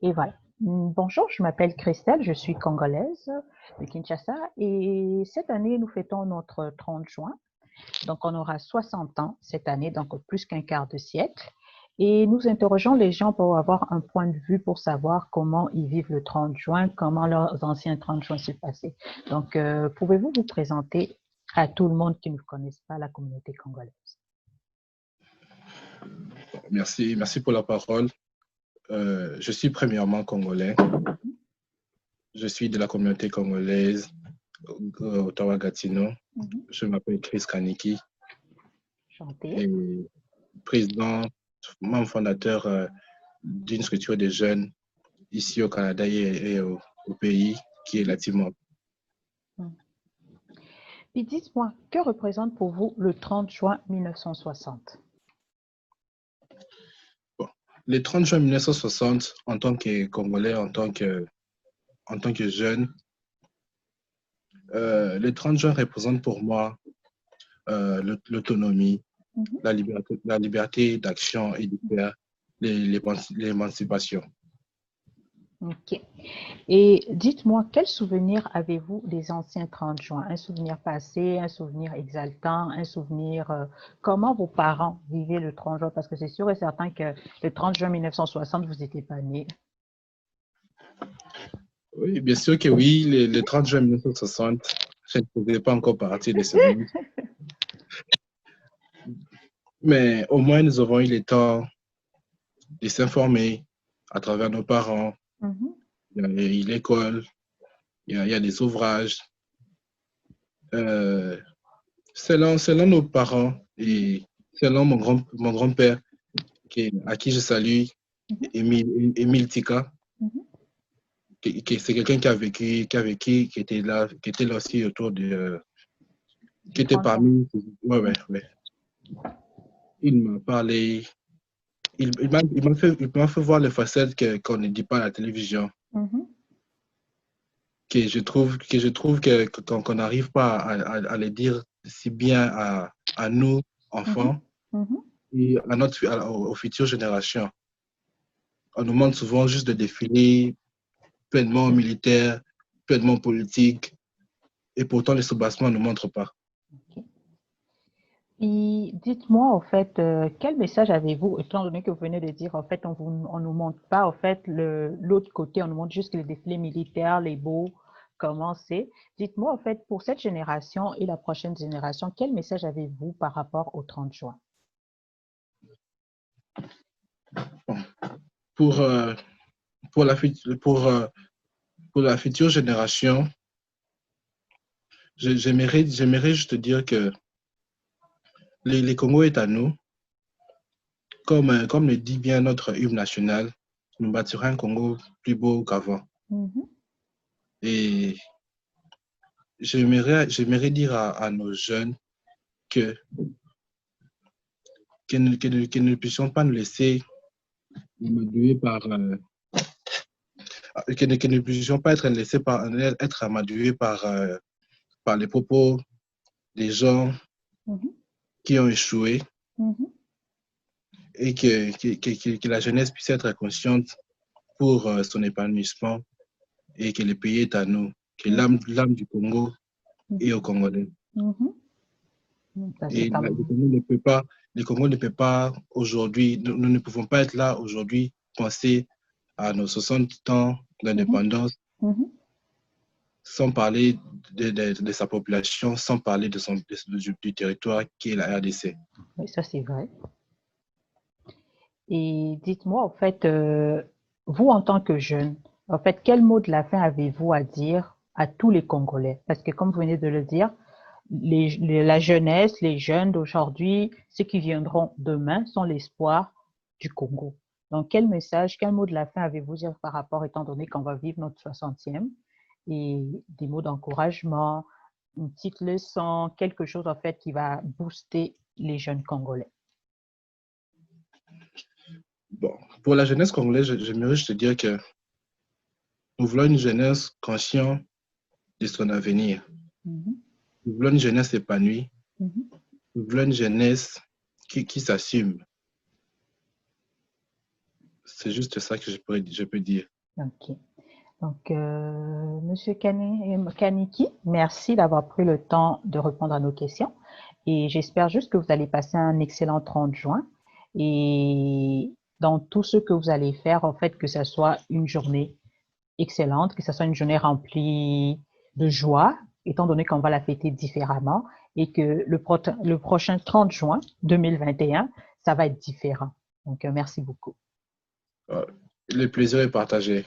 Et voilà. Bonjour, je m'appelle Christelle, je suis congolaise de Kinshasa et cette année, nous fêtons notre 30 juin. Donc, on aura 60 ans cette année, donc plus qu'un quart de siècle. Et nous interrogeons les gens pour avoir un point de vue pour savoir comment ils vivent le 30 juin, comment leurs anciens 30 juin se passaient. Donc, pouvez-vous vous présenter à tout le monde qui ne connaisse pas la communauté congolaise? Merci pour la parole. Je suis premièrement congolais. Je suis de la communauté congolaise Ottawa-Gatineau. Je m'appelle Chris Kaniki. Chanté. Et président, membre fondateur d'une structure de jeunes ici au Canada et au pays qui est la Timor. Puis dites-moi, que représente pour vous le 30 juin 1960? Bon, le 30 juin 1960, en tant que Congolais, en tant que jeune, le 30 juin représente pour moi l'autonomie, la liberté d'action et de faire l'émancipation. Ok. Et dites-moi, quel souvenir avez-vous des anciens 30 juin? Un souvenir passé, un souvenir exaltant, un souvenir... comment vos parents vivaient le 30 juin? Parce que c'est sûr et certain que le 30 juin 1960, vous n'étiez pas nés. Oui, bien sûr que oui. Le 30 juin 1960, je ne faisais pas encore partie de ce monde. Mais au moins, nous avons eu le temps de s'informer à travers nos parents. Il y a l'école, il y a des ouvrages. Selon nos parents et selon mon grand-père, à qui je salue, Émile Tika, c'est quelqu'un qui était là aussi autour de... qui était parmi... Ouais. Il m'a parlé... Il m'a fait voir les facettes qu'on ne dit pas à la télévision. Que je trouve qu'on n'arrive pas à les dire si bien à nous, enfants, et aux futures générations. On nous demande souvent juste de défiler pleinement militaire, pleinement politique, et pourtant les soubassements ne montrent pas. Et dites-moi, en fait, quel message avez-vous, étant donné que vous venez de dire, en fait, on nous montre pas, en fait, l'autre côté, on nous montre juste les défilés militaires, les beaux, comment c'est. Dites-moi, en fait, pour cette génération et la prochaine génération, quel message avez-vous par rapport au 30 juin? Pour la future génération, j'aimerais juste dire que les Congo est à nous. Comme le dit bien notre hymne national, nous bâtirons un Congo plus beau qu'avant. Et j'aimerais dire à nos jeunes que ne puissions pas nous laisser amadouer que ne puissions pas être amadoués par les propos des gens qui ont échoué et que la jeunesse puisse être consciente pour son épanouissement et que le pays est à nous, que l'âme du Congo est aux Congolais. Et le Congo ne peut pas aujourd'hui, nous ne pouvons pas être là aujourd'hui, penser à nos 60 ans d'indépendance sans parler de sa population, sans parler du territoire qui est la RDC. Oui, ça c'est vrai. Et dites-moi, en fait, vous en tant que jeune, en fait, quel mot de la fin avez-vous à dire à tous les Congolais? Parce que comme vous venez de le dire, la jeunesse, les jeunes d'aujourd'hui, ceux qui viendront demain sont l'espoir du Congo. Donc, quel message, quel mot de la fin avez-vous à dire par rapport, étant donné qu'on va vivre notre 60e, et des mots d'encouragement, une petite leçon, quelque chose en fait qui va booster les jeunes Congolais? Bon, pour la jeunesse congolaise, j'aimerais juste te dire que nous voulons une jeunesse consciente de son avenir. Nous voulons une jeunesse épanouie. Nous voulons une jeunesse qui s'assume. c'est juste ça que je peux dire. OK. Donc, Monsieur Kaniki, merci d'avoir pris le temps de répondre à nos questions. Et j'espère juste que vous allez passer un excellent 30 juin. Et dans tout ce que vous allez faire, en fait, que ce soit une journée excellente, que ce soit une journée remplie de joie, étant donné qu'on va la fêter différemment, et que le prochain 30 juin 2021, ça va être différent. Donc, merci beaucoup. Le plaisir est partagé.